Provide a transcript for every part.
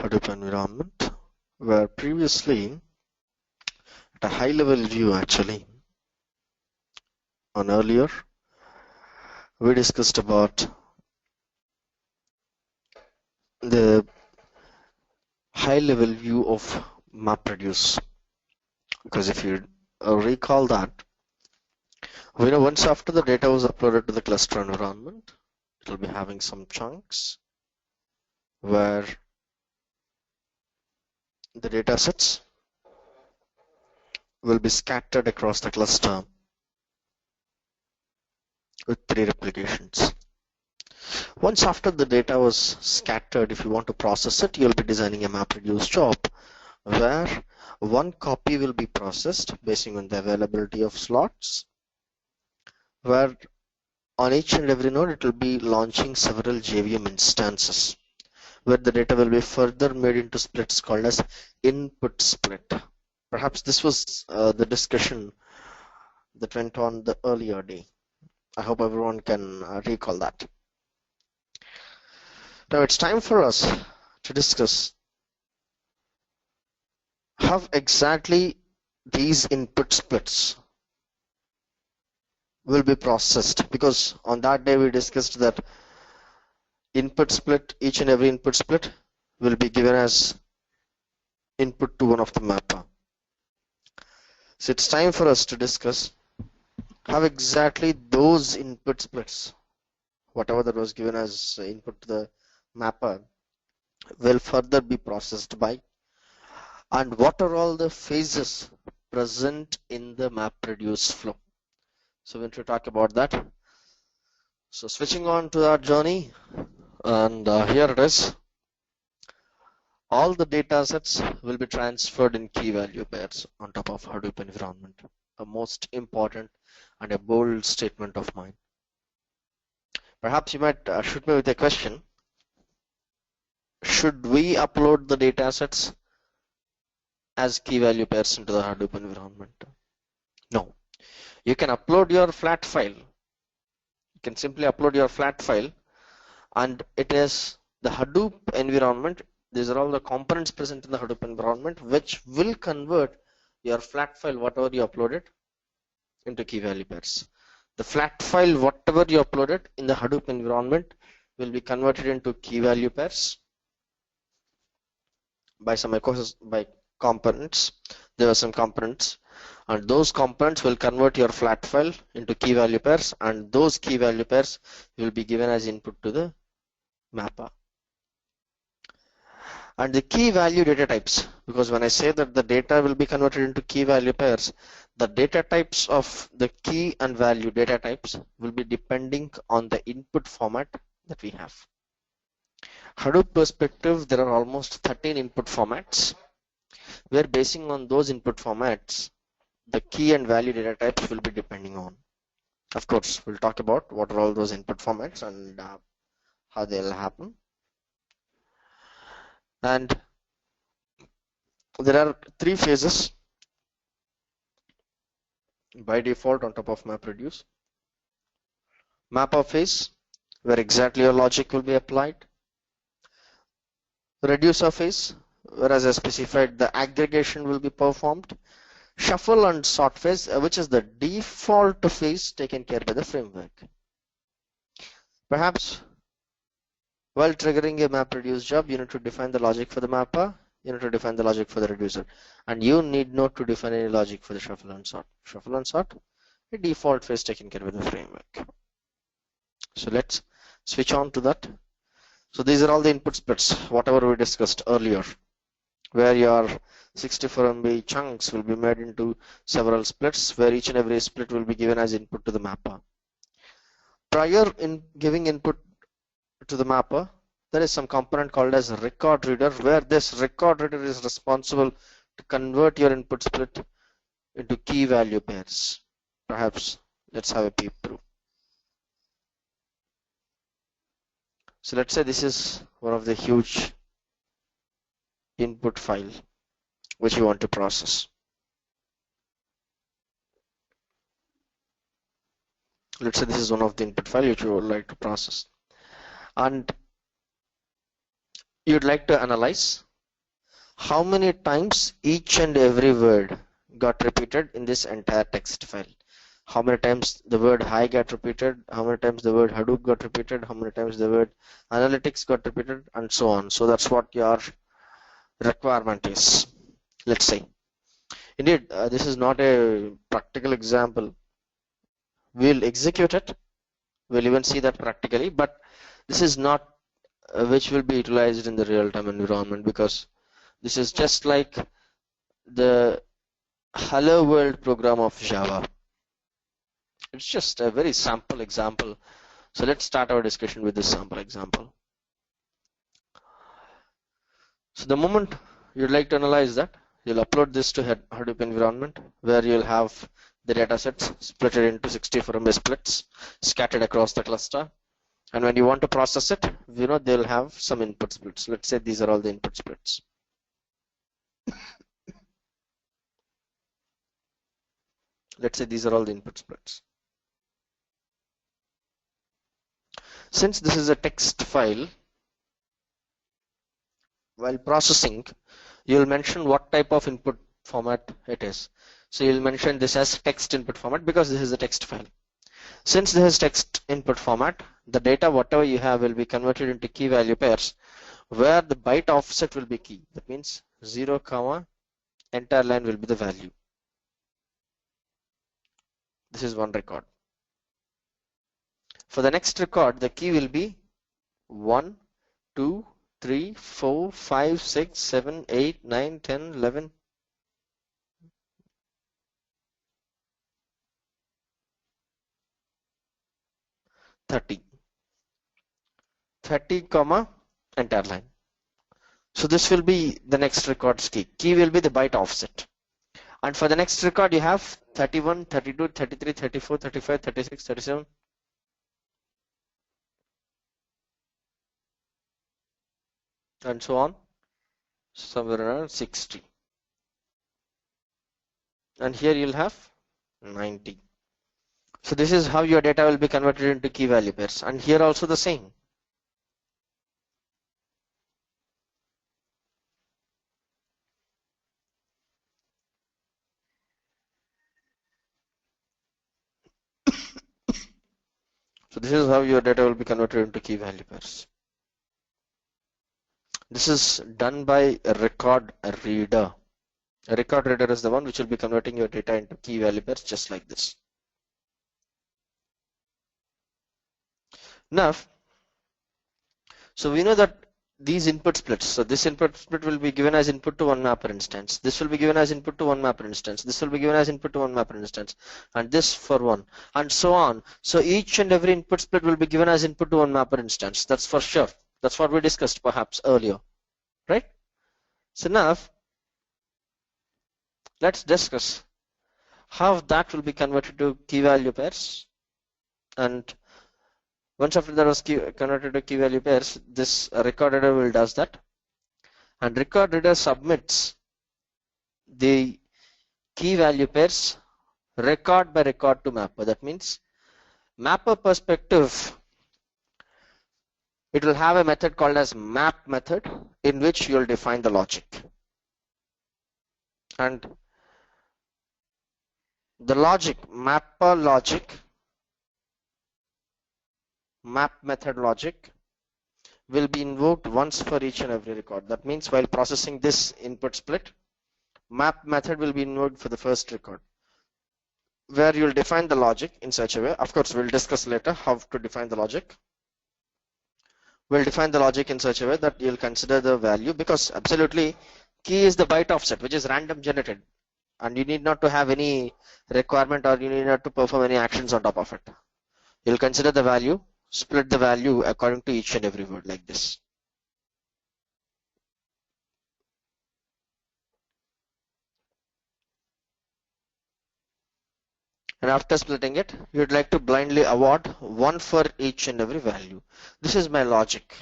Hadoop environment, where previously at a high level view actually on earlier we discussed about the high level view of MapReduce, because if you recall that, we know once after the data was uploaded to the cluster environment, it will be having some chunks where the data sets will be scattered across the cluster with 3 replications. Once after the data was scattered, if you want to process it, you'll be designing a MapReduce job where one copy will be processed based on the availability of slots, where on each and every node it will be launching several JVM instances, where the data will be further made into splits called as input split. Perhaps this was the discussion that went on the earlier day. I hope everyone can recall that. Now it's time for us to discuss how exactly these input splits will be processed, because on that day we discussed that input split, each and every input split will be given as input to one of the mapper. So it's time for us to discuss how exactly those input splits, whatever that was given as input to the mapper, will further be processed by, and what are all the phases present in the MapReduce flow. So we're going to talk about that. So switching on to our journey, and here it is. All the data sets will be transferred in key value pairs on top of Hadoop environment. A most important and a bold statement of mine. Perhaps you might shoot me with a question. Should we upload the data sets as key value pairs into the Hadoop environment? No. You can upload your flat file. You can simply upload your flat file, and it is the Hadoop environment. These are all the components present in the Hadoop environment which will convert your flat file, whatever you uploaded, into key value pairs. The flat file, whatever you uploaded in the Hadoop environment, will be converted into key value pairs by components. There are some components, and those components will convert your flat file into key value pairs, and those key value pairs will be given as input to the mapper. And the key value data types, because when I say that the data will be converted into key value pairs, the data types of the key and value data types will be depending on the input format that we have. Hadoop perspective, there are almost 13 input formats, where basing on those input formats, the key and value data types will be depending on. Of course, we'll talk about what are all those input formats and how they'll happen. And there are 3 phases by default on top of MapReduce. Mapper phase, where exactly your logic will be applied. Reducer phase, whereas I specified the aggregation will be performed. Shuffle and sort phase, which is the default phase taken care by the framework. Perhaps while triggering a MapReduce job, you need to define the logic for the mapper, you need to define the logic for the reducer, and you need not to define any logic for the shuffle and sort. Shuffle and sort, a default phase taken care by the framework. So let's switch on to that. So these are all the input splits, whatever we discussed earlier, where your 64 MB chunks will be made into several splits, where each and every split will be given as input to the mapper. Prior in giving input to the mapper, there is some component called as record reader, where this record reader is responsible to convert your input split into key value pairs. Perhaps let's have a peep through. So let's say this is one of the huge input file which you want to process. Let's say this is one of the input file which you would like to process, and you'd like to analyze how many times each and every word got repeated in this entire text file. How many times the word hi got repeated, how many times the word Hadoop got repeated, how many times the word analytics got repeated, and so on. So that's what your requirement is. Let's say. Indeed, this is not a practical example. We'll execute it. We'll even see that practically, but this is not which will be utilized in the real-time environment, because this is just like the hello world program of Java. It's just a very sample example. So let's start our discussion with this sample example. So the moment you'd like to analyze that, you'll upload this to Hadoop environment, where you'll have the data sets split into 64 MB splits scattered across the cluster. And when you want to process it, they'll have some input splits. Let's say these are all the input splits. Let's say these are all the input splits. Since this is a text file, while processing, you'll mention what type of input format it is. So you'll mention this as text input format because this is a text file. Since this is text input format, the data, whatever you have, will be converted into key value pairs, where the byte offset will be key. That means 0, entire line will be the value. This is one record. For the next record, the key will be 1, 2, 3, 4, 5, 6, 7, 8, 9, 10, 11, 30. 30, entire line. So this will be the next record's key. Key will be the byte offset. And for the next record, you have 31, 32, 33, 34, 35, 36, 37. And so on, somewhere around 60. And here you'll have 90. So this is how your data will be converted into key value pairs. And here also the same. So this is how your data will be converted into key value pairs. This is done by a record reader. A record reader is the one which will be converting your data into key value pairs just like this. Now, so we know that these input splits, so this input split will be given as input to one mapper instance. This will be given as input to one mapper instance. This will be given as input to one mapper instance, and this for one, and so on. So each and every input split will be given as input to one mapper instance. That's for sure. That's what we discussed perhaps earlier, right? So now, let's discuss how that will be converted to key value pairs. And once after that was converted to key value pairs, this record reader will does that, and record reader submits the key value pairs record by record to mapper. That means mapper perspective, it will have a method called as map method, in which you will define the logic. And the logic, mapper logic, map method logic, will be invoked once for each and every record. That means while processing this input split, map method will be invoked for the first record, where you'll define the logic in such a way. Of course, we'll discuss later how to define the logic. We'll define the logic in such a way that you'll consider the value, because absolutely key is the byte offset, which is random generated, and you need not to have any requirement, or you need not to perform any actions on top of it. You'll consider the value, split the value according to each and every word like this. And after splitting it, you'd like to blindly award one for each and every value. This is my logic.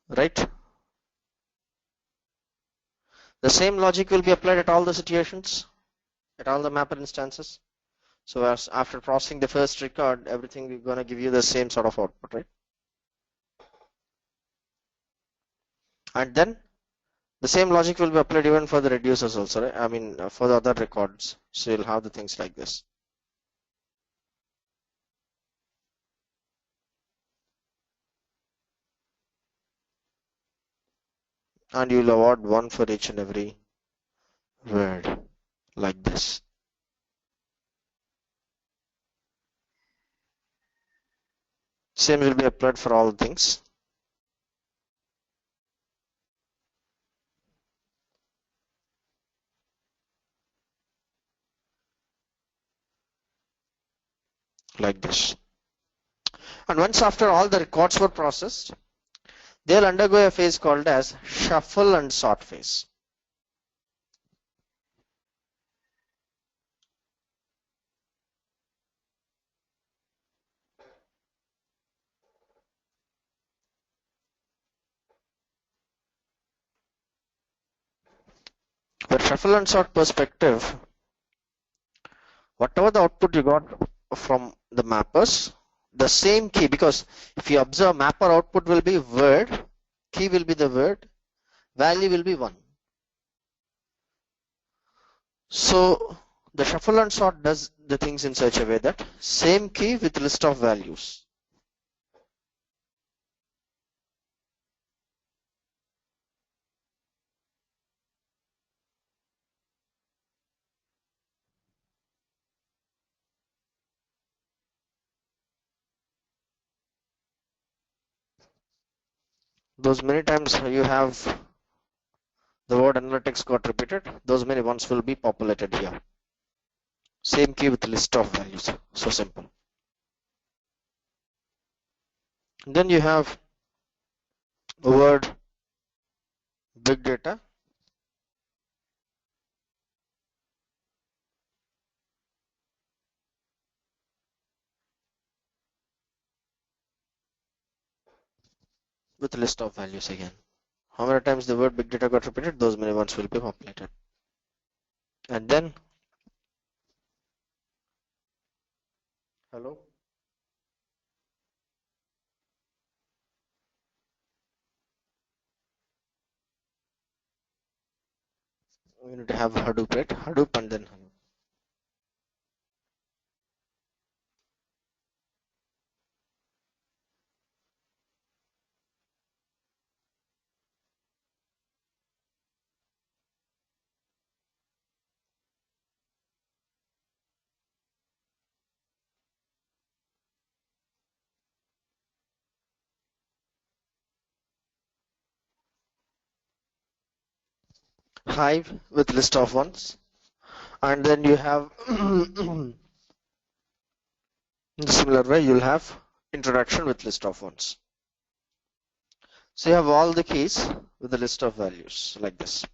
Right? The same logic will be applied at all the situations, at all the mapper instances. So as after processing the first record, everything we're gonna give you the same sort of output, right? And then the same logic will be applied even for the reducers also, right? I mean, for the other records. So you'll have the things like this. And you'll award 1 for each and every word, like this. Same will be applied for all things. Like this. And once after all the records were processed, they'll undergo a phase called as shuffle and sort phase. For shuffle and sort perspective, whatever the output you got from the mappers, the same key, because if you observe, mapper output will be word, key will be the word, value will be 1. So the shuffle and sort does the things in such a way that same key with list of values. Those many times you have the word analytics got repeated, those many ones will be populated here. Same key with list of values. So simple. Then you have word big data. With list of values again. How many times the word big data got repeated, those many ones will be populated. And then, hello? We need to have Hadoop, right? Hadoop and then Hadoop. Hive with list of ones. And then you have, in the similar way, you'll have introduction with list of ones. So you have all the keys with a list of values like this.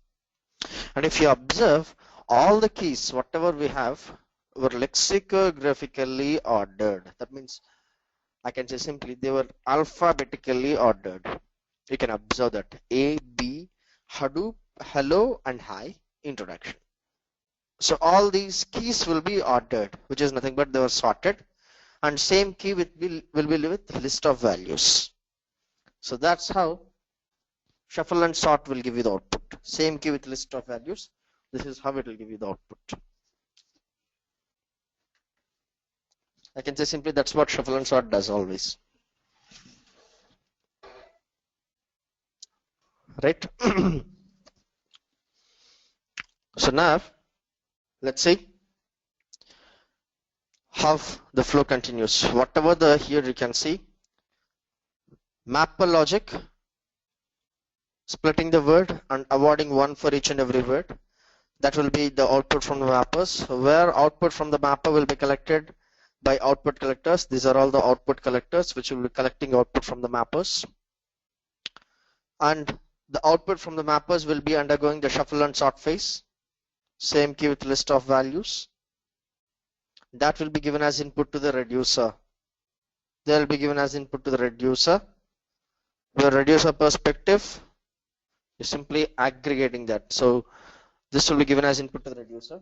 And if you observe, all the keys, whatever we have, were lexicographically ordered. That means I can say simply they were alphabetically ordered. You can observe that A, B, Hadoop, hello, and hi, introduction. So all these keys will be ordered, which is nothing but they were sorted, and same key will be with list of values. So that's how shuffle and sort will give you the output. Same key with list of values. This is how it will give you the output. I can say simply that's what shuffle and sort does always. Right? So now let's see how the flow continues. Whatever the here you can see, mapper logic, splitting the word and awarding 1 for each and every word. That will be the output from the mappers, where output from the mapper will be collected by output collectors. These are all the output collectors which will be collecting output from the mappers. And the output from the mappers will be undergoing the shuffle and sort phase. Same key with list of values. That will be given as input to the reducer. They will be given as input to the reducer. The reducer perspective is simply aggregating that. So this will be given as input to the reducer.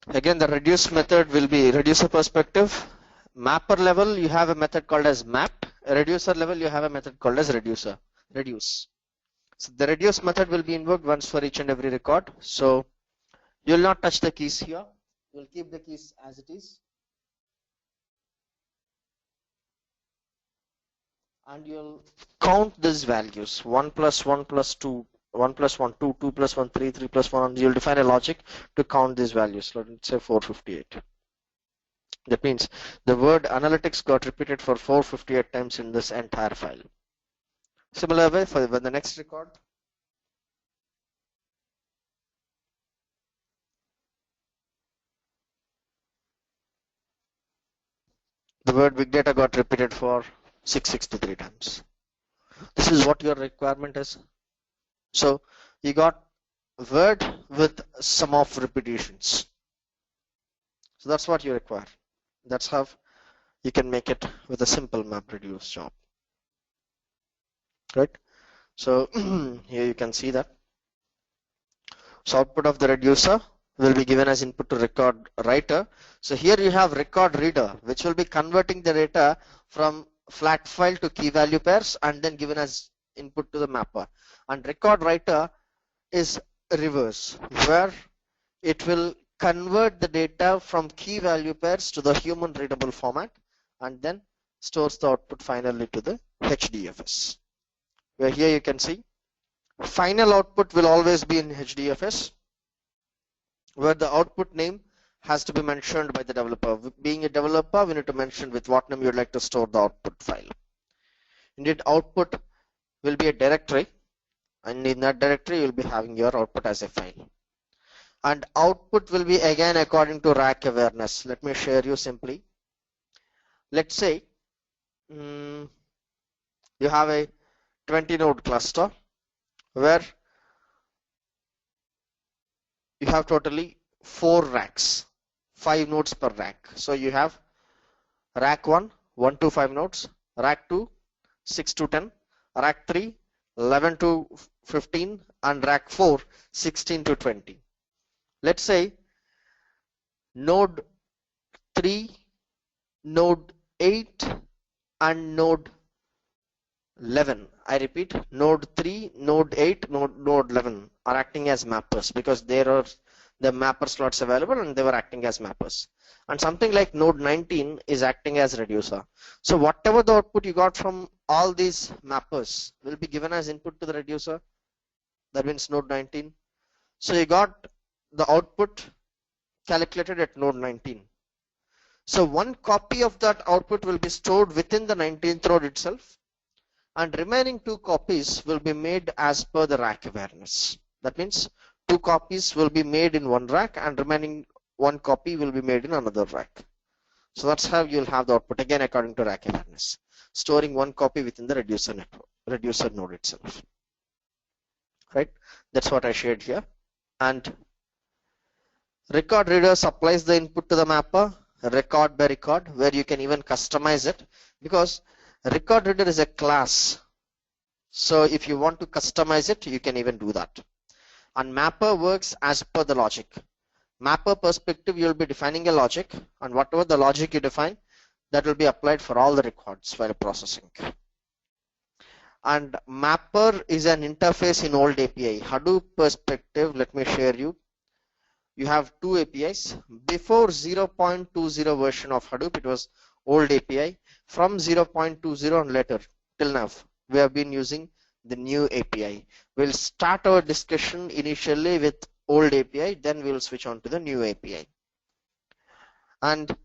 Again, the reduce method will be reducer perspective. Mapper level, you have a method called as map. Reducer level, you have a method called as reducer, reduce. So the reduce method will be invoked once for each and every record. So you will not touch the keys here. You will keep the keys as it is. And you'll count these values 1 plus 1 plus 2, 1 plus 1 2, 2 plus 1 3, 3 plus 1. You'll define a logic to count these values. Let's say 458. That means the word analytics got repeated for 458 times in this entire file. Similar way for the next record. The word big data got repeated for 663 times. This is what your requirement is. So you got word with sum of repetitions. So that's what you require. That's how you can make it with a simple map reduce job. Right? So here you can see that. So output of the reducer will be given as input to record writer. So here you have record reader, which will be converting the data from flat file to key value pairs and then given as input to the mapper. And record writer is reverse, where it will convert the data from key value pairs to the human readable format and then stores the output finally to the HDFS. Where here you can see final output will always be in HDFS, where the output name has to be mentioned by the developer. Being a developer, we need to mention with what name you would like to store the output file. Indeed, output will be a directory, and in that directory you will be having your output as a file. And output will be again according to rack awareness. Let me share you simply. Let's say you have a 20 node cluster where you have totally 4 racks, 5 nodes per rack. So you have rack 1, 1 to 5 nodes, rack 2, 6 to 10, rack 3, 11 to 15, and rack 4, 16 to 20. Let's say node 3, node 8, and node 11. I repeat, node 3, node 8, node 11 are acting as mappers because there are the mapper slots available and they were acting as mappers. And something like node 19 is acting as reducer. So whatever the output you got from all these mappers will be given as input to the reducer. That means node 19. So you got the output calculated at node 19. So one copy of that output will be stored within the 19th node itself, and remaining 2 copies will be made as per the rack awareness. That means 2 copies will be made in one rack and remaining 1 copy will be made in another rack. So that's how you'll have the output again according to rack awareness, storing 1 copy within the reducer network, reducer node itself. Right? That's what I shared here. And record reader supplies the input to the mapper record by record, where you can even customize it because record reader is a class. So if you want to customize it, you can even do that. And mapper works as per the logic. Mapper perspective, you'll be defining a logic, and whatever the logic you define, that will be applied for all the records while processing. And mapper is an interface in old API. Hadoop perspective, let me share you. You have 2 APIs. Before 0.20 version of Hadoop, it was old API. From 0.20 and later till now, we have been using the new API. We'll start our discussion initially with old API, then we'll switch on to the new API. And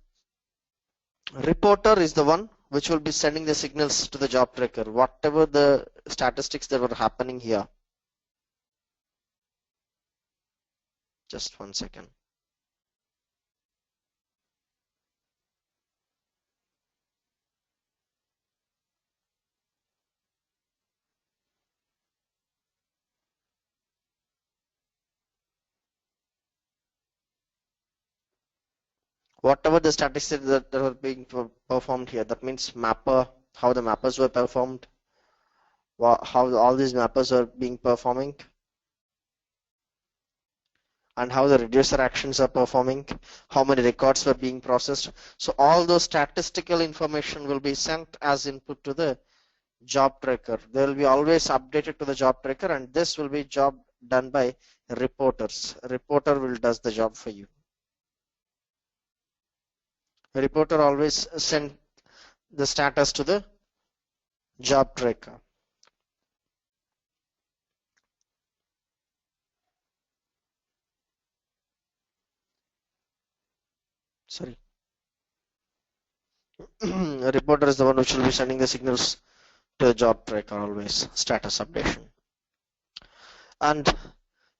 reporter is the one which will be sending the signals to the job tracker, whatever the statistics that were happening here. Just 1 second. Whatever the statistics that are being performed here, that means mapper, how the mappers were performed, how all these mappers are being performing, and how the reducer actions are performing, how many records were being processed. So all those statistical information will be sent as input to the job tracker. They will be always updated to the job tracker, and this will be job done by reporters. A reporter will does the job for you. A reporter always send the status to the job tracker. Sorry. A reporter is the one which will be sending the signals to the job tracker, always status updation. And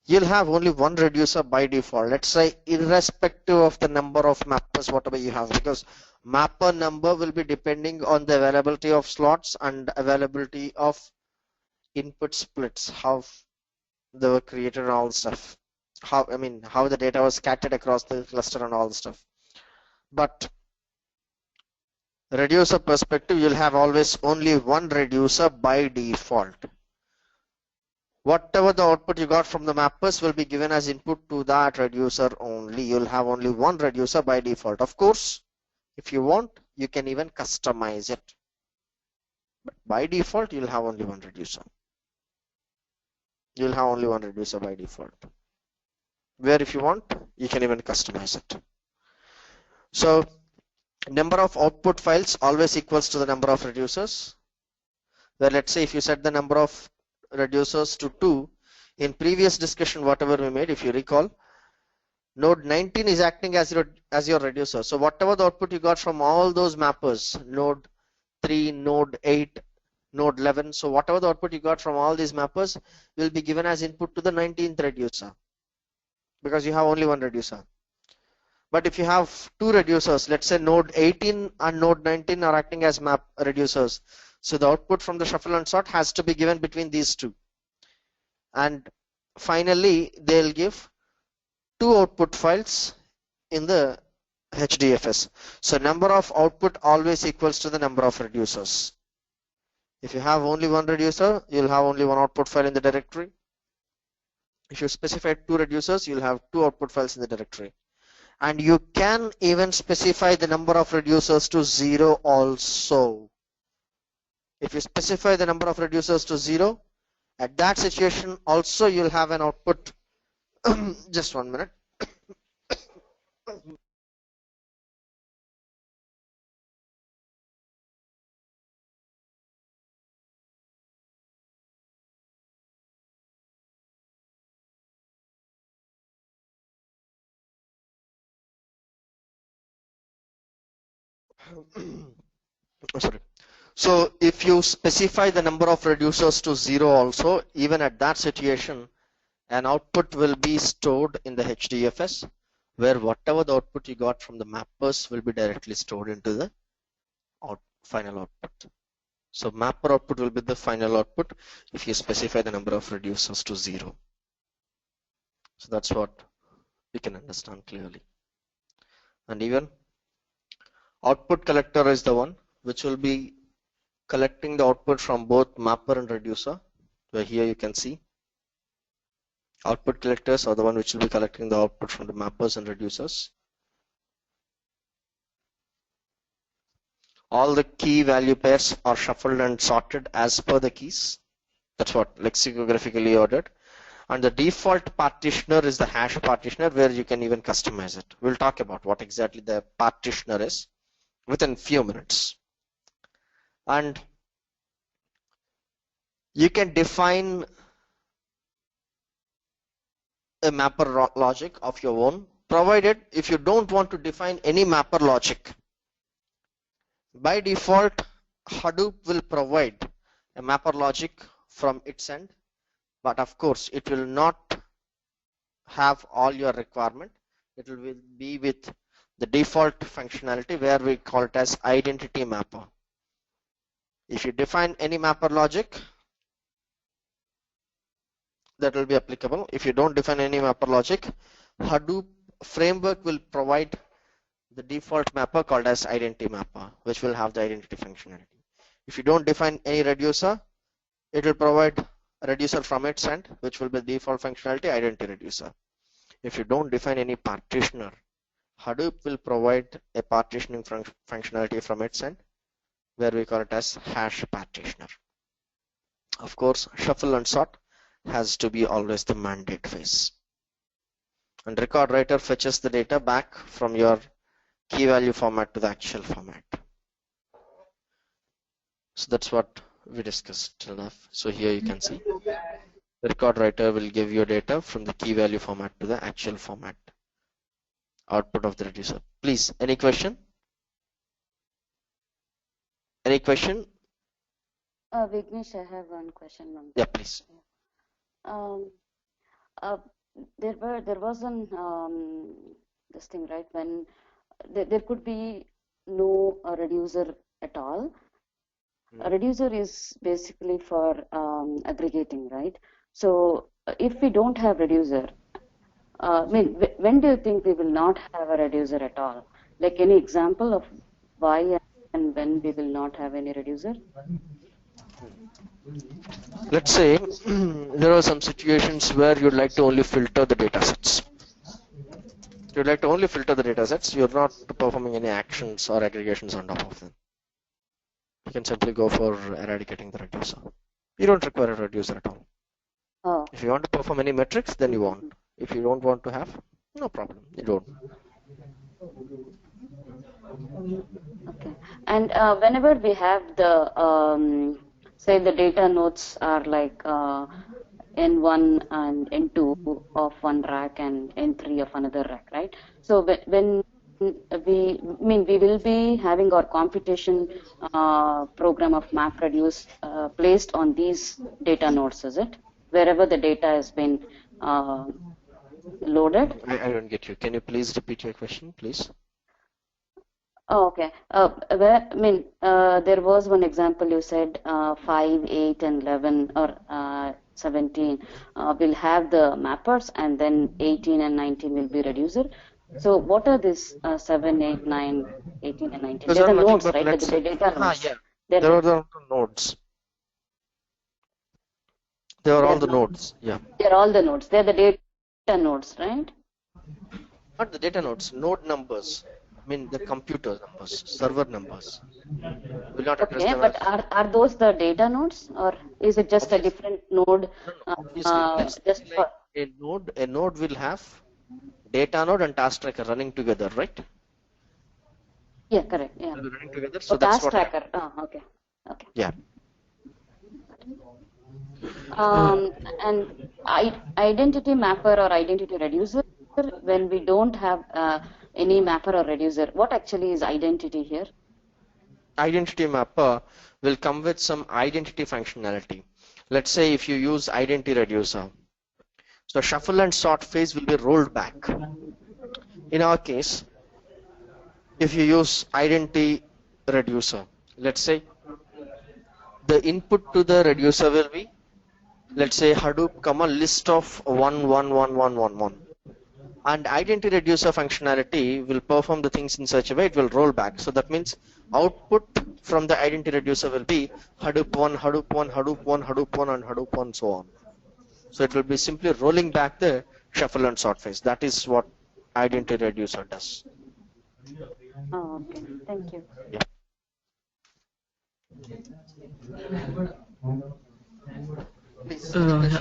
you'll have only one reducer by default. Let's say irrespective of the number of mappers, whatever you have, because mapper number will be depending on the availability of slots and availability of input splits, how they were created and all the stuff. How the data was scattered across the cluster and all the stuff. But reducer perspective, you'll have always only one reducer by default. Whatever the output you got from the mappers will be given as input to that reducer only. You'll have only one reducer by default. Of course, if you want, you can even customize it. But by default, you'll have only one reducer. You'll have only one reducer by default. Where if you want, you can even customize it. So number of output files always equals to the number of reducers. Where let's say if you set the number of reducers to 2, in previous discussion whatever we made, if you recall, node 19 is acting as your reducer. So whatever the output you got from all those mappers, node 3, node 8, node 11, so whatever the output you got from all these mappers will be given as input to the 19th reducer, because you have only one reducer. But if you have two reducers, let's say node 18 and node 19 are acting as map reducers, so the output from the shuffle and sort has to be given between these two. And finally, they'll give two output files in the HDFS. So number of output always equals to the number of reducers. If you have only one reducer, you'll have only one output file in the directory. If you specify two reducers, you'll have two output files in the directory. And you can even specify the number of reducers to 0 also. If you specify the number of reducers to 0, at that situation also you'll have an output. Just 1 minute. Sorry. So if you specify the number of reducers to 0 also, even at that situation, an output will be stored in the HDFS, where whatever the output you got from the mappers will be directly stored into the final output. So mapper output will be the final output if you specify the number of reducers to 0. So that's what you can understand clearly. And even output collector is the one which will be collecting the output from both mapper and reducer, where here you can see output collectors are the one which will be collecting the output from the mappers and reducers. All the key value pairs are shuffled and sorted as per the keys. That's what lexicographically ordered. And the default partitioner is the hash partitioner, where you can even customize it. We'll talk about what exactly the partitioner is within few minutes. And you can define a mapper logic of your own, provided if you don't want to define any mapper logic. By default, Hadoop will provide a mapper logic from its end, but of course it will not have all your requirement. It will be with the default functionality, where we call it as identity mapper. If you define any mapper logic, that will be applicable. If you don't define any mapper logic, Hadoop framework will provide the default mapper called as identity mapper, which will have the identity functionality. If you don't define any reducer, it will provide a reducer from its end, which will be the default functionality identity reducer. If you don't define any partitioner, Hadoop will provide a partitioning functionality from its end, where we call it as hash partitioner. Of course, shuffle and sort has to be always the mandate phase. And record writer fetches the data back from your key value format to the actual format. So that's what we discussed till now. So here you can see the record writer will give you data from the key value format to the actual format output of the reducer. Please, any question? Any question? Vignesh, I have one question. Yeah, please. Um, uh, there was an this thing, right? When there could be no reducer at all. A reducer is basically for aggregating, right? So if we don't have reducer, when do you think we will not have a reducer at all? Like any example of why and when we will not have any reducer? Let's say there are some situations where you'd like to only filter the data sets. You'd like to only filter the data sets. You're not performing any actions or aggregations on top of them. You can simply go for eradicating the reducer. You don't require a reducer at all. Oh. If you want to perform any metrics, then you want. If you don't want to have, no problem. You don't. Okay. And whenever we have the say the data nodes are like N1 and N2 of one rack and N3 of another rack, right? So when we will be having our computation program of MapReduce placed on these data nodes, is it? Wherever the data has been loaded. I don't get you. Can you please repeat your question, please? Oh, okay. There was one example you said 5, 8, and 11 or 17 will have the mappers, and then 18 and 19 will be reducer. So what are these 7, 8, 9, 18, and 19? They're the nodes, right? The data nodes. Yeah. There are the nodes. They are all the nodes. Yeah. They're all the nodes. They're the data nodes, right? Not the data nodes. Node numbers. I mean the computer numbers, server numbers. Will not address them. But are those the data nodes, or is it just a different node? Just for a node will have data node and task tracker running together, right? Yeah, correct. Yeah. They'll be running together. So that's task tracker. Okay. Okay. Yeah. And identity mapper or identity reducer, when we don't have any mapper or reducer, what actually is identity here? Identity mapper will come with some identity functionality. Let's say if you use identity reducer, so shuffle and sort phase will be rolled back. In our case, if you use identity reducer, let's say the input to the reducer will be, let's say Hadoop comma list of 1111111, and identity reducer functionality will perform the things in such a way it will roll back. So that means output from the identity reducer will be Hadoop 1, Hadoop 1, Hadoop 1, Hadoop 1, and Hadoop 1, so on. So it will be simply rolling back the shuffle and sort phase. That is what identity reducer does. Oh, okay. Thank you. Yeah.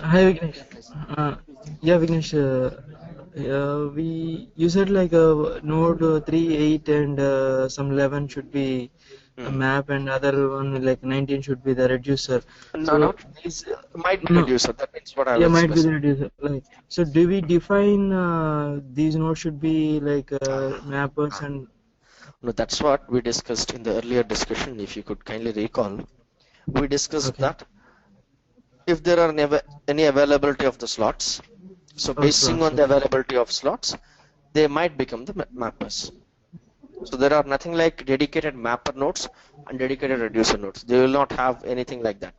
Hi Vignesh. Yeah, Vignesh. You said like node 3, 8, and some 11 should be a map, and other one like 19 should be the reducer. No, might be reducer. That means what I was might be the reducer. Like, so do we define these nodes should be like mappers and? No, that's what we discussed in the earlier discussion. If you could kindly recall, we discussed that if there are never any availability of the slots, so basing on the availability of slots, they might become the mappers. So there are nothing like dedicated mapper nodes and dedicated reducer nodes. They will not have anything like that.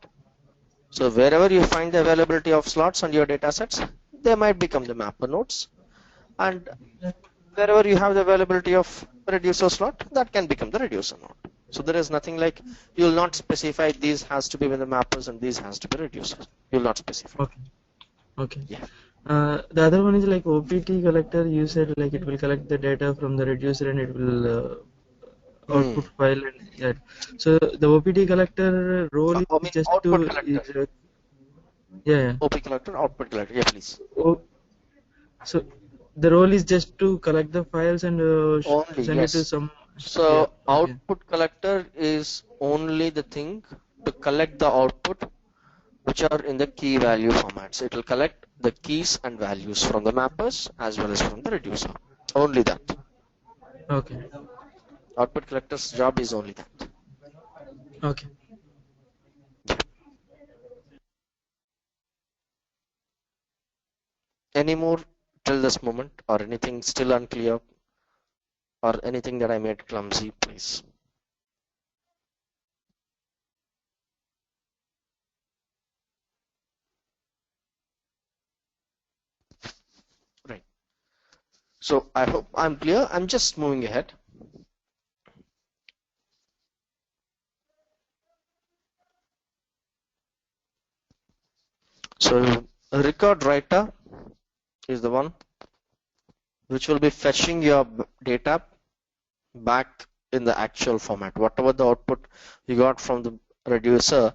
So wherever you find the availability of slots on your data sets, they might become the mapper nodes, and wherever you have the availability of reducer slot, that can become the reducer node. So there is nothing like, you will not specify these has to be with the mappers and these has to be reducers. You will not specify. Okay. Okay. Yeah. The other one is like OPT collector. You said like it will collect the data from the reducer and it will output file and yeah. So the OPT collector role I is mean just output to collector. yeah. OP collector, output collector. Yeah, please. Oh, so the role is just to collect the files and Only, send it to yes. some yeah. So Okay. output collector is only the thing to collect the output which are in the key value formats. It will collect the keys and values from the mappers as well as from the reducer. Only that. Okay. Output collector's job is only that. Okay. Any more till this moment, or anything still unclear, or anything that I made clumsy, please? Right. So I hope I'm clear. I'm just moving ahead. So a record writer is the one which will be fetching your data back in the actual format. Whatever the output you got from the reducer,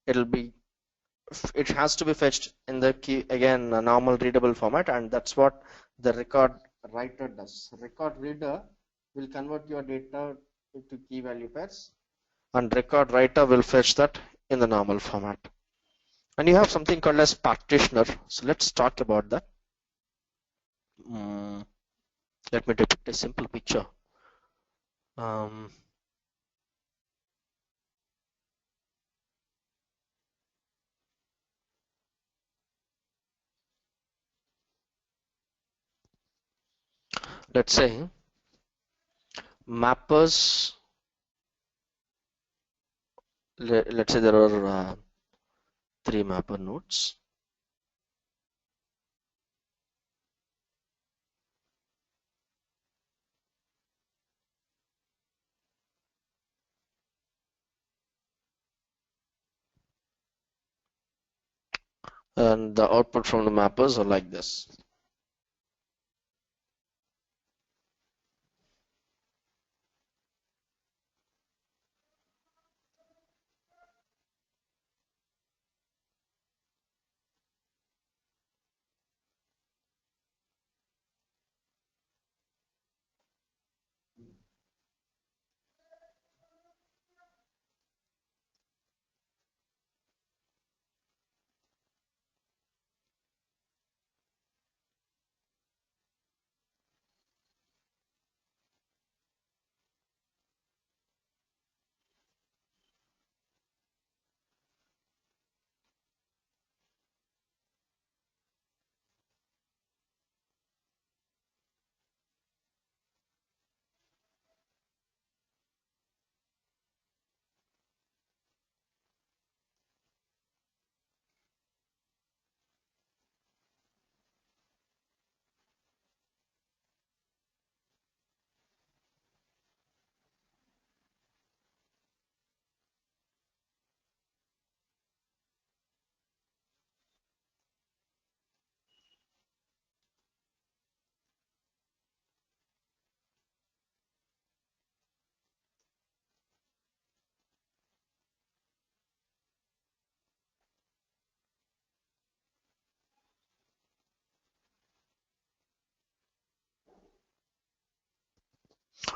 it has to be fetched in the key, again, a normal readable format, and that's what the record writer does. Record reader will convert your data into key value pairs, and record writer will fetch that in the normal format. And you have something called as partitioner. So let's talk about that. Let me depict a simple picture. Let's say mappers, let's say there are 3 mapper nodes. And the output from the mappers are like this.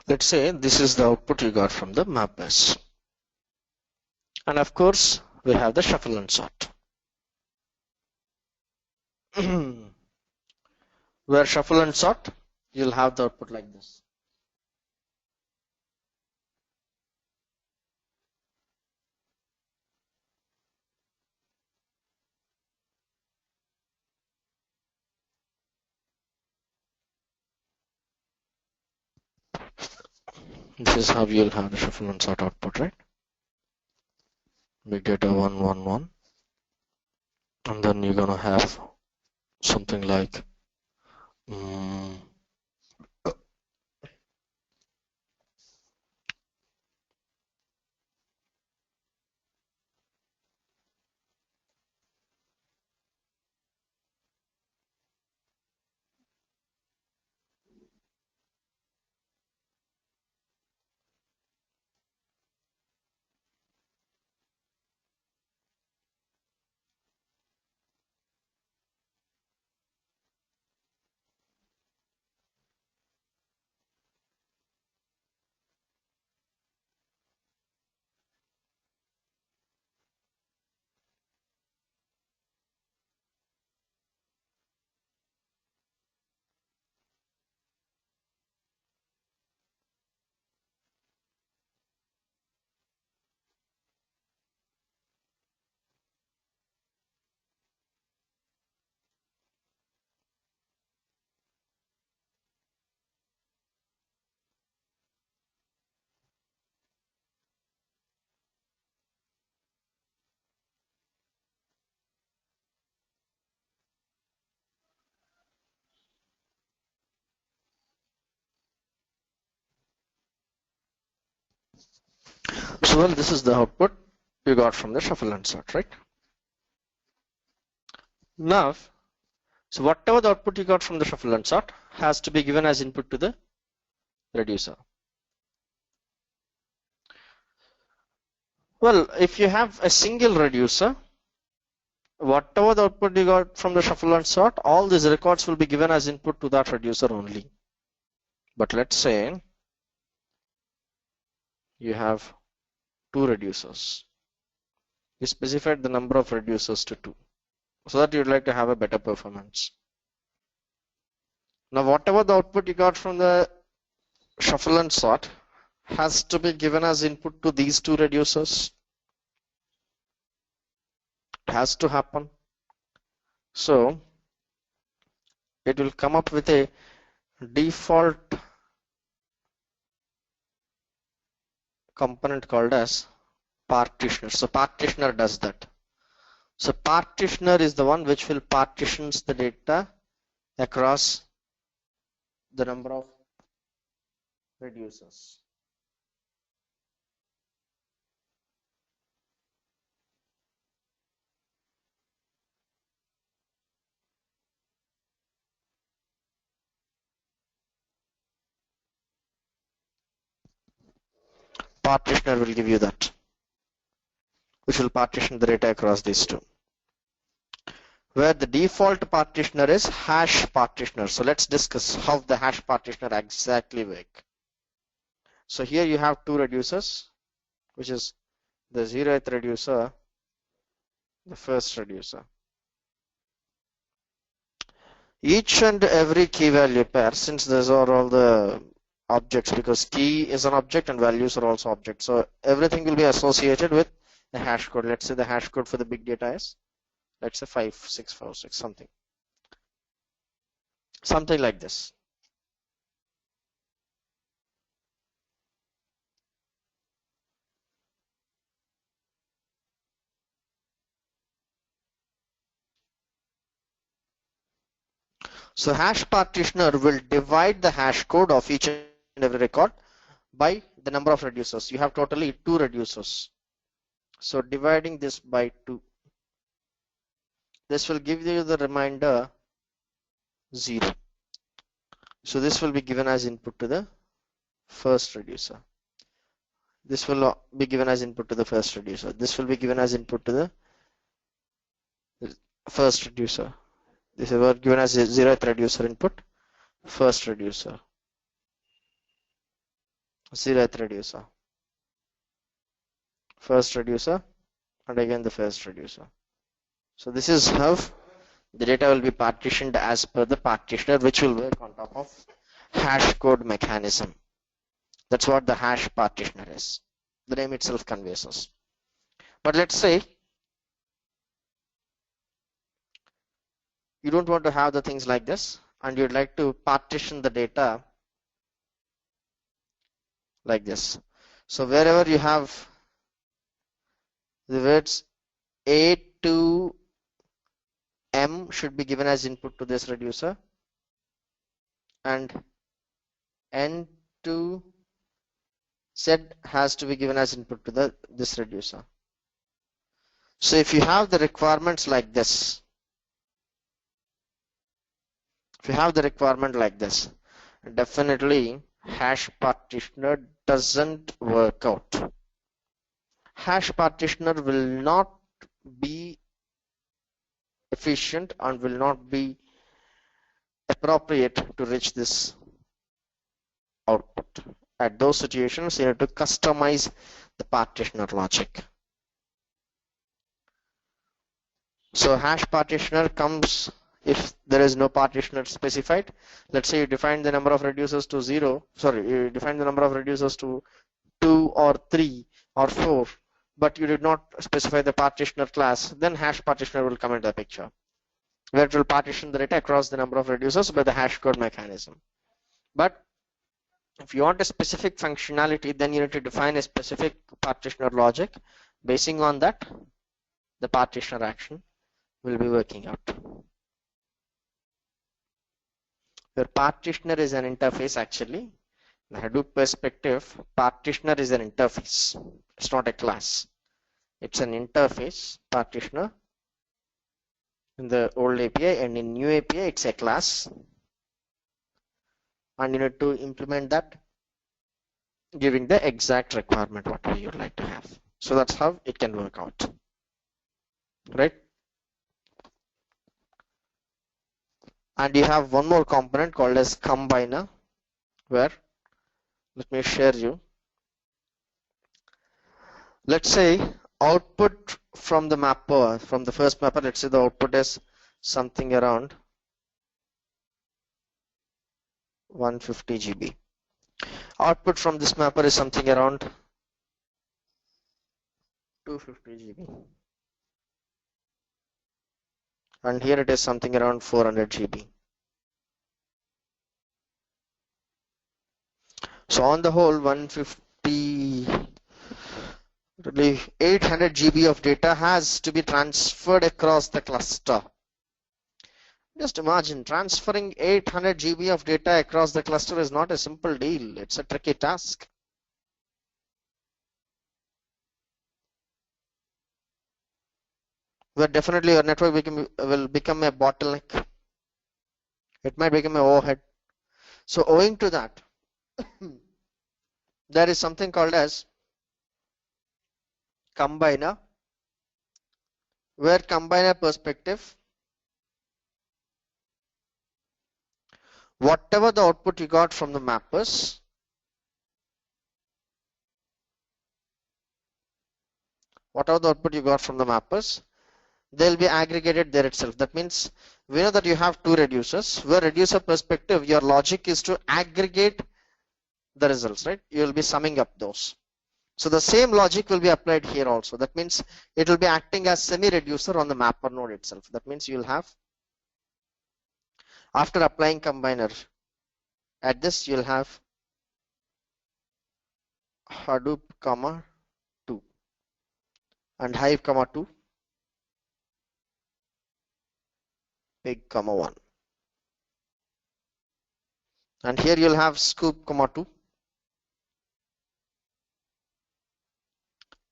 Let's say this is the output you got from the mappers. And of course, we have the shuffle and sort. Where shuffle and sort, you'll have the output like this. This is how you'll have the shuffle and sort output, right? Big data 1, 1, 1. And then you're gonna have something like So well, this is the output you got from the shuffle and sort, right? Now, so whatever the output you got from the shuffle and sort has to be given as input to the reducer. Well, if you have a single reducer, whatever the output you got from the shuffle and sort, all these records will be given as input to that reducer only. But let's say you have two reducers. You specified the number of reducers to 2 so that you'd like to have a better performance. Now whatever the output you got from the shuffle and sort has to be given as input to these two reducers. It has to happen. So it will come up with a default component called as partitioner. So partitioner does that. So partitioner is the one which will partitions the data across the number of reducers. Partitioner will give you that, which will partition the data across these two. Where the default partitioner is hash partitioner. So let's discuss how the hash partitioner exactly work. So here you have two reducers, which is the 0th reducer, the first reducer. Each and every key value pair, since these are all the objects, because key is an object and values are also objects, so everything will be associated with the hash code. Let's say the hash code for the big data is, let's say 5646, something like this. So hash partitioner will divide the hash code of each and every record by the number of reducers. You have totally 2 reducers. So dividing this by 2. This will give you the remainder 0. So this will be given as input to the first reducer. This will be given as input to the first reducer. This will be given as input to the first reducer. This is given as a 0th reducer input, first reducer, 0th reducer, first reducer, and again the first reducer. So this is how the data will be partitioned as per the partitioner, which will work on top of hash code mechanism. That's what the hash partitioner is. The name itself conveys us. But let's say you don't want to have the things like this and you'd like to partition the data like this. So wherever you have the words A to M should be given as input to this reducer, and N to Z has to be given as input to this reducer. So if you have the requirements like this, definitely hash partitioner doesn't work out. Hash partitioner will not be efficient and will not be appropriate to reach this output. At those situations, you have to customize the partitioner logic. So hash partitioner comes if there is no partitioner specified. Let's say you define the number of reducers to 0, you define the number of reducers to 2 or 3 or 4, but you did not specify the partitioner class, then hash partitioner will come into the picture, where it will partition the data across the number of reducers by the hash code mechanism. But if you want a specific functionality, then you need to define a specific partitioner logic. Basing on that, the partitioner action will be working out. Your partitioner is an interface actually. In the Hadoop perspective, partitioner is an interface. It's not a class. It's an interface, partitioner in the old API, and in new API it's a class, and you need to implement that giving the exact requirement whatever you'd like to have. So that's how it can work out, right? And you have one more component called as combiner, where, let me share you. Let's say output from the mapper, from the first mapper, let's say the output is something around 150 GB. Output from this mapper is something around 250 GB. And here it is something around 400 GB. So on the whole, 150, really 800 GB of data has to be transferred across the cluster. Just imagine transferring 800 GB of data across the cluster is not a simple deal. It's a tricky task. Where definitely your network will become a bottleneck. It might become an overhead. So owing to that, there is something called as combiner, where combiner perspective, whatever the output you got from the mappers, they'll be aggregated there itself. That means we know that you have two reducers. Where reducer perspective, your logic is to aggregate the results, right? You will be summing up those. So the same logic will be applied here also. That means it will be acting as semi-reducer on the mapper node itself. That means you will have, after applying combiner, at this you'll have Hadoop comma 2 and Hive comma 2, Pig comma 1. And here you'll have Scoop comma 2,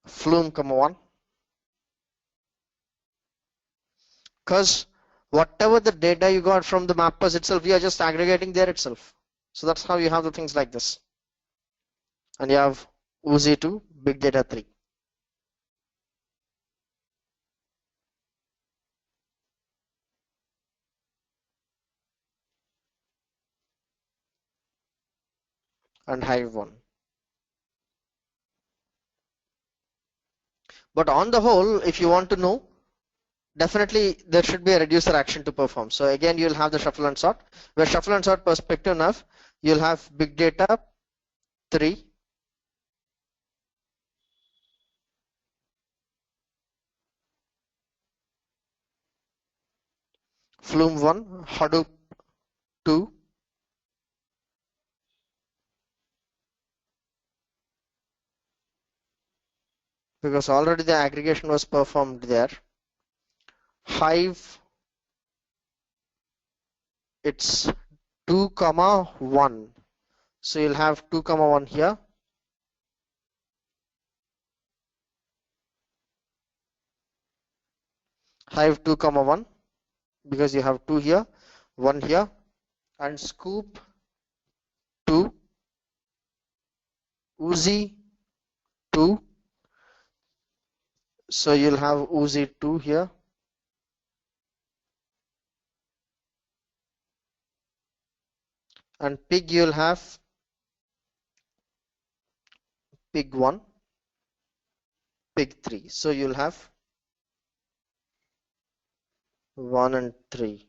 Flume comma 1. Because whatever the data you got from the mappers itself, you are just aggregating there itself. So that's how you have the things like this. And you have Uzi 2, Big Data 3. And Hive 1. But on the whole, if you want to know, definitely there should be a reducer action to perform. So again, you'll have the shuffle and sort, where shuffle and sort perspective now, you'll have Big Data 3, Flume 1, Hadoop 2, because already the aggregation was performed there. Hive, it's 2 comma 1. So you'll have 2 comma 1 here. Hive 2 comma 1, because you have 2 here, 1 here, and Scoop 2, Uzi 2. So you'll have Uzi 2 here. And Pig, you'll have Pig 1, Pig 3. So you'll have 1 and 3.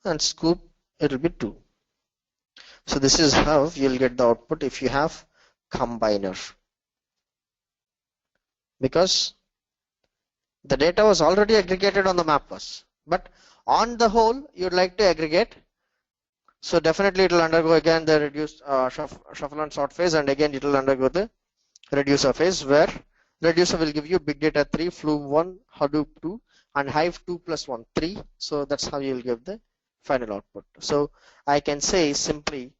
And Scoop, it'll be 2. So this is how you'll get the output if you have combiner. Because the data was already aggregated on the mappers. But on the whole, you'd like to aggregate. So definitely it will undergo again the reduced shuffle and sort phase, and again it will undergo the reducer phase, where reducer will give you Big Data 3, Flume 1, Hadoop 2, and Hive 2 plus 1, 3. So that's how you'll give the final output. So I can say simply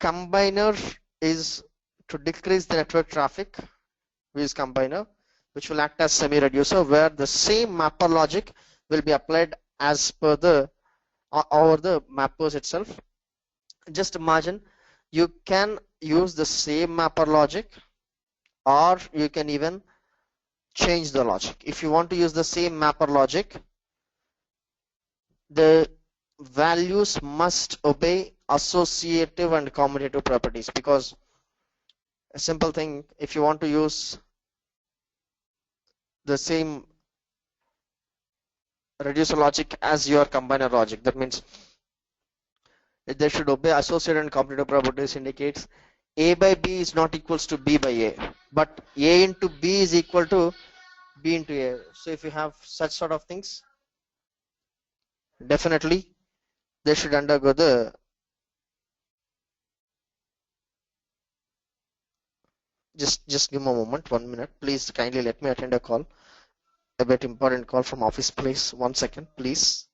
combiner is to decrease the network traffic, which is combiner, which will act as semi-reducer, where the same mapper logic will be applied as per the over the mappers itself. Just imagine you can use the same mapper logic, or you can even change the logic. If you want to use the same mapper logic, the values must obey associative and commutative properties, because a simple thing, if you want to use the same reducer logic as your combiner logic, that means they should obey associative and commutative properties. Indicates A by B is not equals to B by A, but A into B is equal to B into A. So if you have such sort of things, definitely they should undergo the just give me a moment, 1 minute, please kindly let me attend a call, a bit important call from office place. 1 second please.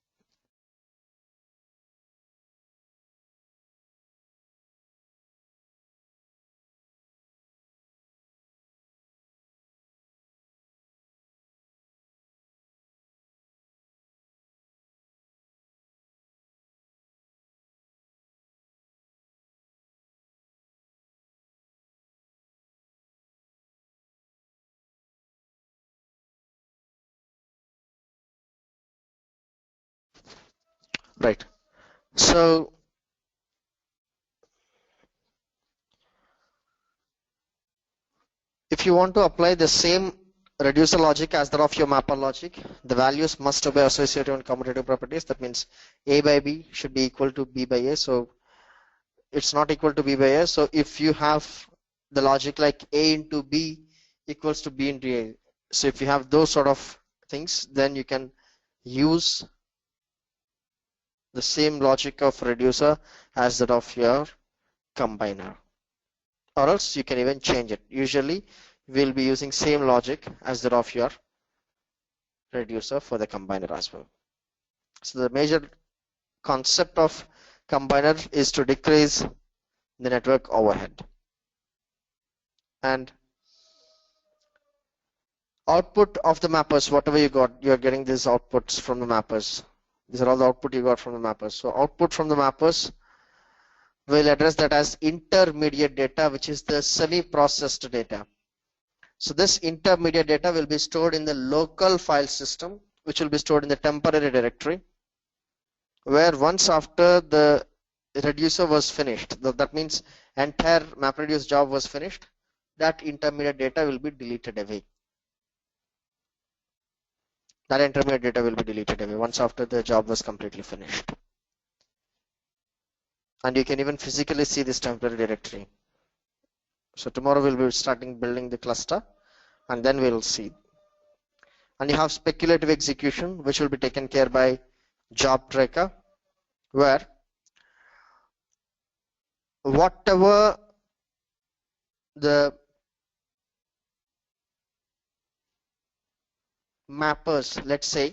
Right, so if you want to apply the same reducer logic as that of your mapper logic, the values must obey associative and commutative properties. That means A by B should be equal to B by A. So it's not equal to B by A. So if you have the logic like A into B equals to B into A, so if you have those sort of things, then you can use the same logic of reducer as that of your combiner, or else you can even change it. Usually we'll be using same logic as that of your reducer for the combiner as well. So the major concept of combiner is to decrease the network overhead. And output of the mappers, whatever you got, you're getting these outputs from the mappers. These are all the output you got from the mappers. So output from the mappers, we'll address that as intermediate data, which is the semi-processed data. So this intermediate data will be stored in the local file system, which will be stored in the temporary directory, where once after the reducer was finished, that means entire MapReduce job was finished, that intermediate data will be deleted away. That intermediate data will be deleted away once after the job was completely finished. And you can even physically see this temporary directory. So tomorrow we'll be starting building the cluster, and then we'll see. And you have speculative execution, which will be taken care by job tracker, where whatever the mappers, let's say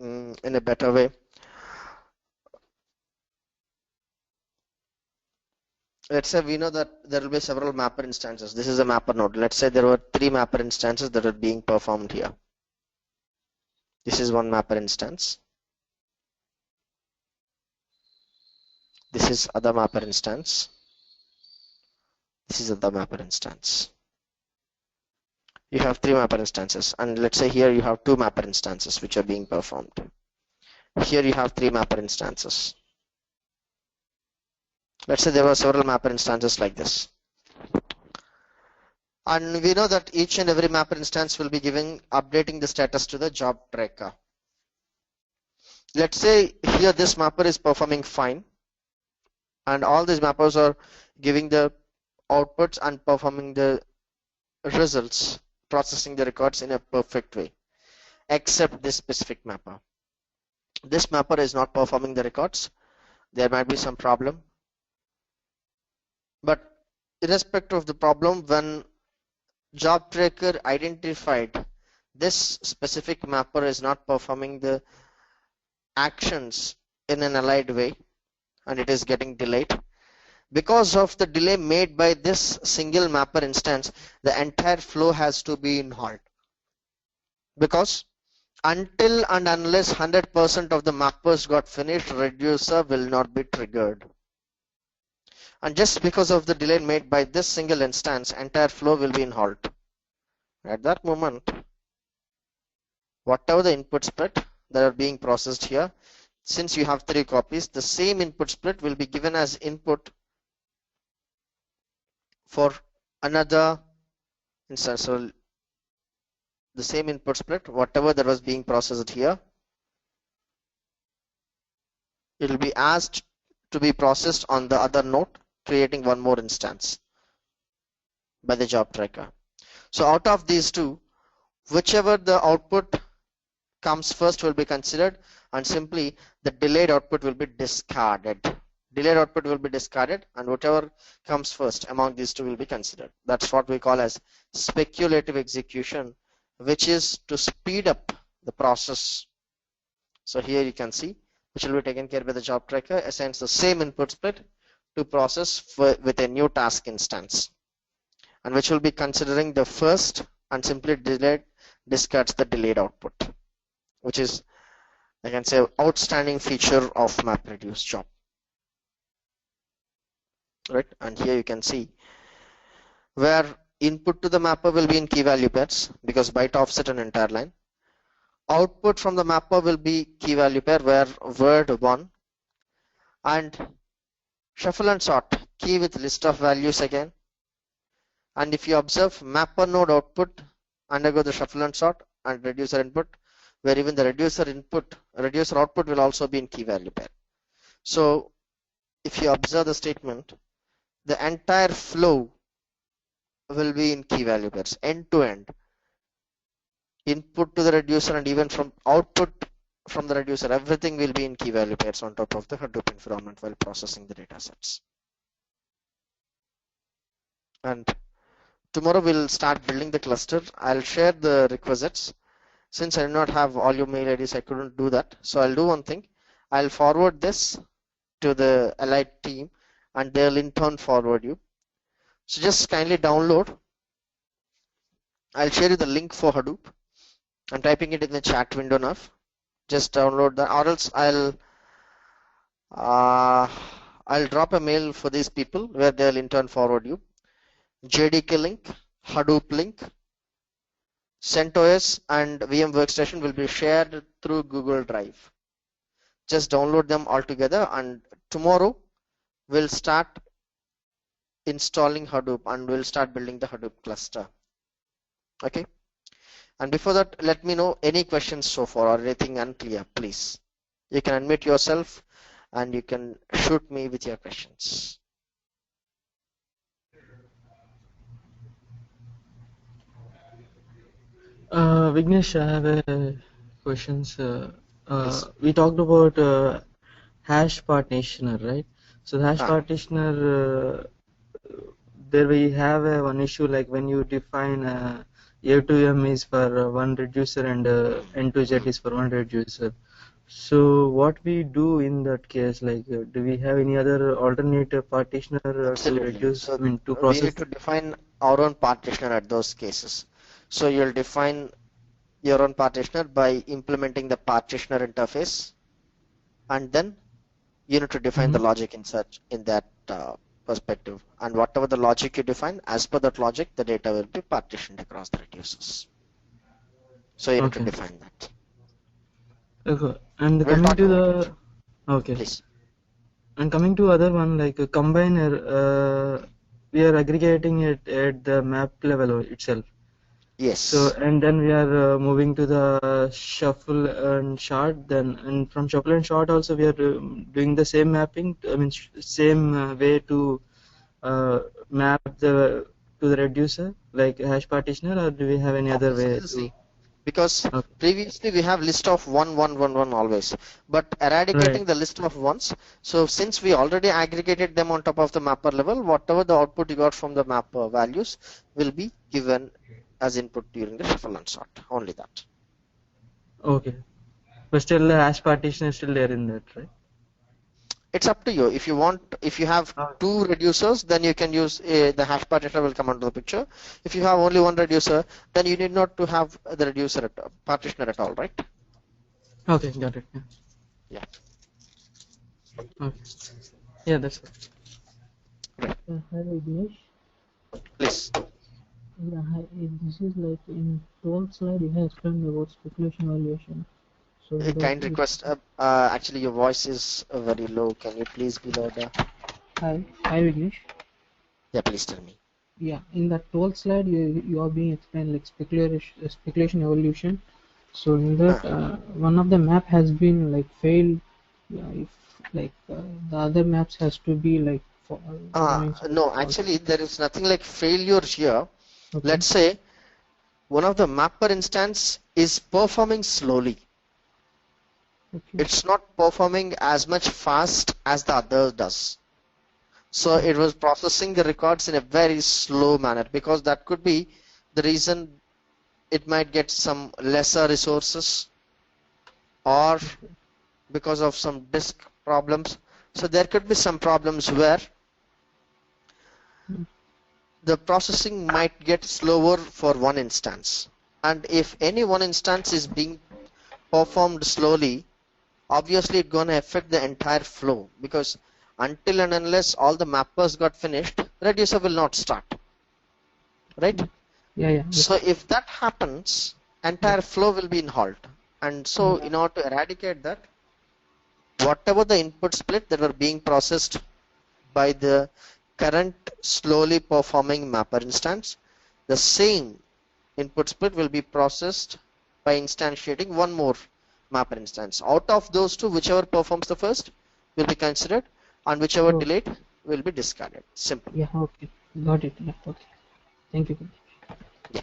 in a better way, let's say we know that there will be several mapper instances. This is a mapper node. Let's say there were 3 mapper instances that are being performed here. This is one mapper instance. This is other mapper instance. This is other mapper instance. You have 3 mapper instances, and let's say here you have 2 mapper instances which are being performed. Here you have 3 mapper instances. Let's say there were several mapper instances like this. And we know that each and every mapper instance will be updating the status to the job tracker. Let's say here this mapper is performing fine, and all these mappers are giving the outputs and performing the results, processing the records in a perfect way, except this specific mapper. This mapper is not performing the records. There might be some problem, but irrespective of the problem, when job tracker identified this specific mapper is not performing the actions in an allied way and it is getting delayed. Because of the delay made by this single mapper instance, the entire flow has to be in halt. Because until and unless 100% of the mappers got finished, reducer will not be triggered. And just because of the delay made by this single instance, entire flow will be in halt. At that moment, whatever the input split that are being processed here, since you have 3 copies, the same input split will be given as input for another instance. So the same input split, whatever that was being processed here, it will be asked to be processed on the other node, creating one more instance by the job tracker. So out of these two, whichever the output comes first will be considered, and simply the delayed output will be discarded. Delayed output will be discarded, and whatever comes first among these two will be considered. That's what we call as speculative execution, which is to speed up the process. So here you can see, which will be taken care by the job tracker, assigns the same input split to process with a new task instance, and which will be considering the first and simply discards the delayed output, which is, I can say, outstanding feature of MapReduce job. Right, and here you can see where input to the mapper will be in key value pairs because byte offset an entire line. Output from the mapper will be key value pair where word 1, and shuffle and sort key with list of values again. And if you observe, mapper node output undergo the shuffle and sort and reducer input, where even the reducer output will also be in key value pair. So if you observe the statement, the entire flow will be in key value pairs end to end. Input to the reducer and even from output from the reducer, everything will be in key value pairs on top of the Hadoop environment while processing the data sets. And tomorrow we'll start building the cluster. I'll share the requisites. Since I do not have all your mail IDs, I couldn't do that. So I'll do one thing. I'll forward this to the allied team and they'll in turn forward you. So just kindly download. I'll share you the link for Hadoop. I'm typing it in the chat window now. Just download that, or else I'll drop a mail for these people where they'll in turn forward you. JDK link, Hadoop link, CentOS and VM Workstation will be shared through Google Drive. Just download them all together, and tomorrow we'll start installing Hadoop and we'll start building the Hadoop cluster. Okay. And before that, let me know any questions so far or anything unclear, please. You can unmute yourself and you can shoot me with your questions. Vignesh, I have a questions. We talked about hash partitioner, right? So the hash partitioner, there we have one issue, like when you define A2M is for one reducer and N2Z is for one reducer. So what we do in that case, like do we have any other alternative partitioner to reduce, So to process? we need to define our own partitioner at those cases. So you'll define your own partitioner by implementing the partitioner interface, and then you need to define the logic in that perspective, and whatever the logic you define, as per that logic the data will be partitioned across the reducers. So you need to define that. Okay. And coming to the Please. And coming to other one, like a combiner, we are aggregating it at the map level itself. Yes. So and then we are moving to the shuffle and sort. Then and from shuffle and sort also we are doing the same mapping. I mean same way to map to the reducer, like hash partitioner, or do we have any other way to? Because previously we have list of 1 1 1 1 always, but eradicating the list of ones. So since we already aggregated them on top of the mapper level, whatever the output you got from the mapper values will be given as input during the shuffle and sort. Only that. Okay. but still the hash partition is still there in that, right? It's up to you. If you want, if you have two reducers, then you can use the hash partitioner will come onto the picture. If you have only one reducer, then you need not to have the reducer partitioner at all, right? Okay, got it. Yeah. Okay. Yeah, that's it. Right. Hi Vignesh. Please. Yeah, hi. This is like in 12th slide you have explained about speculation evaluation. So A kind request. Actually, your voice is very low. Can you please be louder? hi Vignesh. Yeah, please tell me. Yeah, in the 12th slide you are being explained like speculation evolution. So in that one of the map has been like failed. If like the other maps has to be like no, actually there is nothing like failure here. Okay. Let's say one of the mapper instance is performing slowly. Okay. It's not performing as much fast as the other does. So it was processing the records in a very slow manner, because that could be the reason it might get some lesser resources, or because of some disk problems. So there could be some problems where the processing might get slower for one instance. And if any one instance is being performed slowly, obviously it's going to affect the entire flow, because until and unless all the mappers got finished, reducer will not start, right? Yeah. So if that happens, entire flow will be in halt. And so in order to eradicate that, whatever the input split that were being processed by the current slowly performing mapper instance, the same input split will be processed by instantiating one more mapper instance. Out of those two, whichever performs the first will be considered, and whichever delayed will be discarded. Simple. Yeah, okay. Got it. Yeah, okay. Thank you. Yeah.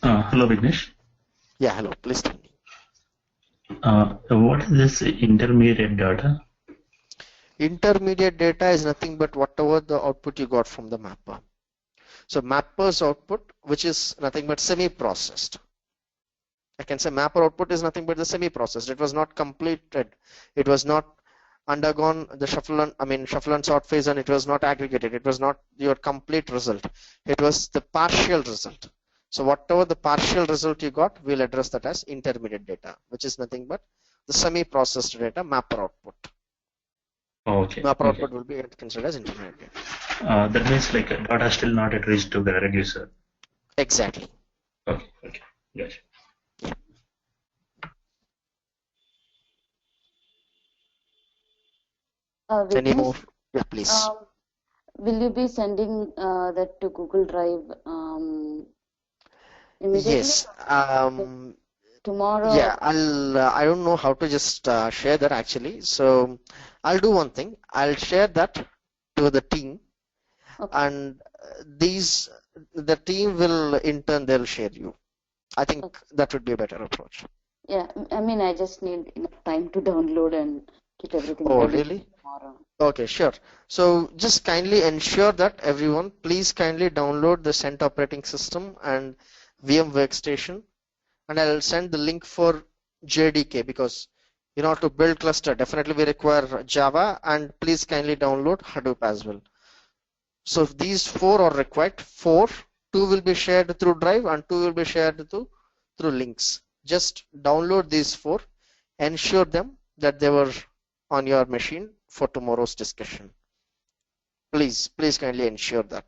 Hello, Vignesh. Yeah, hello. Please tell me. What is this intermediate data? Intermediate data is nothing but whatever the output you got from the mapper. So mapper's output, which is nothing but semi-processed. I can say mapper output is nothing but the semi-processed. It was not completed. It was not undergone the shuffle and sort phase, and it was not aggregated. It was not your complete result. It was the partial result. So whatever the partial result you got, we'll address that as intermediate data, which is nothing but the semi-processed data mapper output. Okay. Mapper output will be considered as intermediate data. That means like data still not at reach to the reducer. Exactly. Okay. Gotcha. Any more? Yeah, please. Will you be sending that to Google Drive immediately? Yes. Tomorrow? Yeah, I don't know how to just share that actually. So I'll do one thing. I'll share that to the team, and the team will in turn they'll share you. I think that would be a better approach. Yeah, I mean I just need enough time to download and get everything Oh, ready really? tomorrow. Okay, sure. So just kindly ensure that everyone, please kindly download the Cent operating system and VM workstation, and I'll send the link for JDK, because in order to build cluster, definitely we require Java, and please kindly download Hadoop as well. So if these four are required, two will be shared through Drive and two will be shared through links. Just download these four, ensure them that they were on your machine for tomorrow's discussion. Please kindly ensure that.